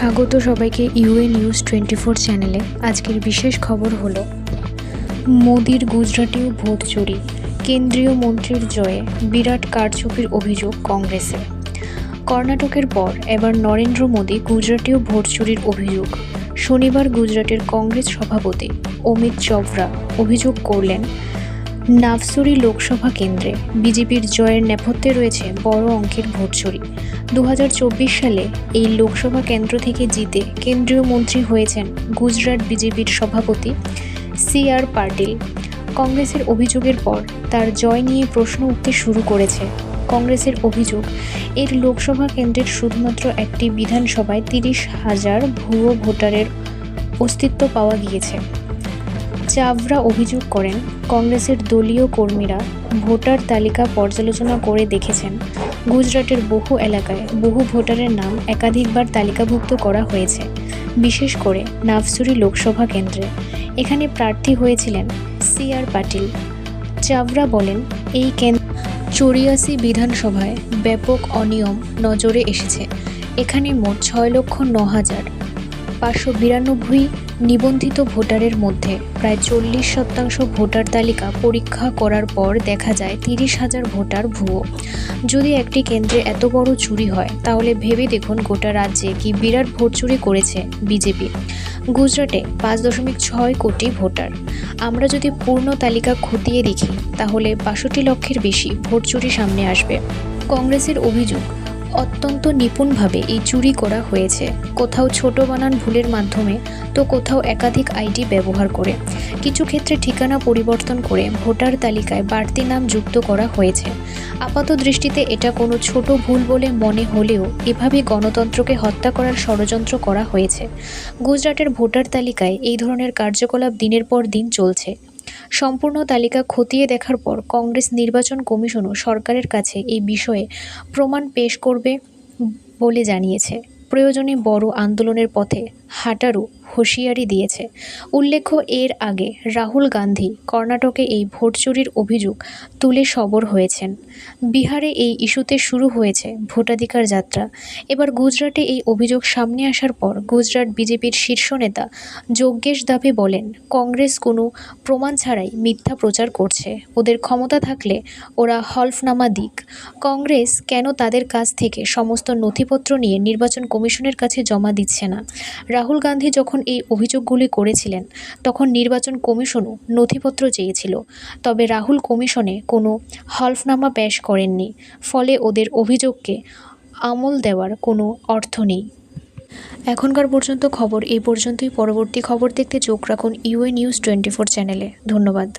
স্বাগত সবাইকে UA news 24 চ্যানেলে। আজকের বিশেষ খবর হলো মোদির গুজরাটেও ভোট চুরি, কেন্দ্রীয় মন্ত্রীর জয়ে বিরাট কারচুপির অভিযোগ কংগ্রেসে। কর্ণাটকের পর এবার নরেন্দ্র মোদি গুজরাটেও ভোট চুরির অভিযোগ। শনিবার গুজরাটের কংগ্রেস সভাপতি অমিত চাভরা অভিযোগ করলেন, নাভসুরি লোকসভা কেন্দ্রে বিজেপির জয়ের নেপথ্যে রয়েছে বড় অঙ্কের ভোট চুরি। 2024 সালে এই লোকসভা কেন্দ্র থেকে জিতে কেন্দ্রীয় মন্ত্রী হয়েছেন গুজরাট বিজেপির সভাপতি সি.আর. পাটিল। কংগ্রেসের অভিযোগের পর তার জয় নিয়ে প্রশ্ন উঠতে শুরু করেছে। কংগ্রেসের অভিযোগ, এর লোকসভা কেন্দ্রের শুধুমাত্র একটি বিধানসভায় 30,000 ভুয়ো ভোটারের অস্তিত্ব পাওয়া গিয়েছে। চাভরা অভিযোগ করেন, কংগ্রেসের দলীয় কর্মীরা ভোটার তালিকা পর্যালোচনা করে দেখেছেন গুজরাটের বহু এলাকায় বহু ভোটারের নাম একাধিকবার তালিকাভুক্ত করা হয়েছে, বিশেষ করে নাভসুরি লোকসভা কেন্দ্রে। এখানে প্রার্থী হয়েছিলেন সি.আর. পাটিল। চাভরা বলেন, এই কেন্দ্র 84 বিধানসভায় ব্যাপক অনিয়ম নজরে এসেছে। এখানে মোট 6,09,592 নিবন্ধিত ভোটারের মধ্যে প্রায় 40% ভোটার তালিকা পরীক্ষা করার পর দেখা যায় 30,000 ভোটার ভুয়ো। যদি একটি কেন্দ্রে এত বড় চুরি হয়, তাহলে ভেবে দেখুন গোটা রাজ্যে কি বিরাট ভোট চুরি করেছে বিজেপি। গুজরাটে 5.6 কোটি ভোটার। আমরা যদি পূর্ণ তালিকা খতিয়ে দেখি, তাহলে 62 লক্ষের বেশি ভোট চুরি সামনে আসবে। কংগ্রেসের অভিযোগ, অত্যন্ত নিপুণভাবে এই চুরি করা হয়েছে, কোথাও ছোট বানান ভুলের মাধ্যমে, তো কোথাও একাধিক আইডি ব্যবহার করে। কিছু ক্ষেত্রে ঠিকানা পরিবর্তন করে ভোটার তালিকায় বাড়তি নাম যুক্ত করা হয়েছে। আপাত দৃষ্টিতে এটা কোনো ছোট ভুল বলে মনে হলেও এভাবে গণতন্ত্রকে হত্যা করার ষড়যন্ত্র করা হয়েছে। গুজরাটের ভোটার তালিকায় এই ধরনের কার্যকলাপ দিনের পর দিন চলছে। সম্পূর্ণ তালিকা খতিয়ে দেখার পর কংগ্রেস নির্বাচন কমিশনও সরকারের কাছে এই বিষয়ে প্রমাণ পেশ করবে বলে জানিয়েছে। প্রয়োজনে বড় আন্দোলনের পথে হাঁটারও হুঁশিয়ারি দিয়েছে। উল্লেখ্য, এর আগে রাহুল গান্ধী কর্ণাটকে এই ভোট চুরির অভিযোগ তুলে সরব হয়েছেন। বিহারে এই ইস্যুতে শুরু হয়েছে ভোটাধিকার যাত্রা। এবার গুজরাটে এই অভিযোগ সামনে আসার পর গুজরাট বিজেপির শীর্ষ নেতা যোগেশ দাভে বলেন, কংগ্রেস কোনো প্রমাণ ছাড়াই মিথ্যা প্রচার করছে। ওদের ক্ষমতা থাকলে ওরা হলফনামা দিক। কংগ্রেস কেন তাদের কাছ থেকে সমস্ত নথিপত্র নিয়ে নির্বাচন কমিশনের কাছে জমা দিচ্ছে না? রাহুল গান্ধী যখন এই অভিযোগগুলি করেছিলেন, তখন নির্বাচন কমিশনও নথিপত্র চেয়েছিল, তবে রাহুল কমিশনে কোনো হলফনামা পেশ করেননি। ফলে ওদের অভিযোগকে আমল দেওয়ার কোনো অর্থ নেই। এখনকার পর্যন্ত খবর এই পর্যন্তই। পরবর্তী খবর দেখতে চোখ রাখুন ইউএ নিউজ 24 চ্যানেলে। ধন্যবাদ।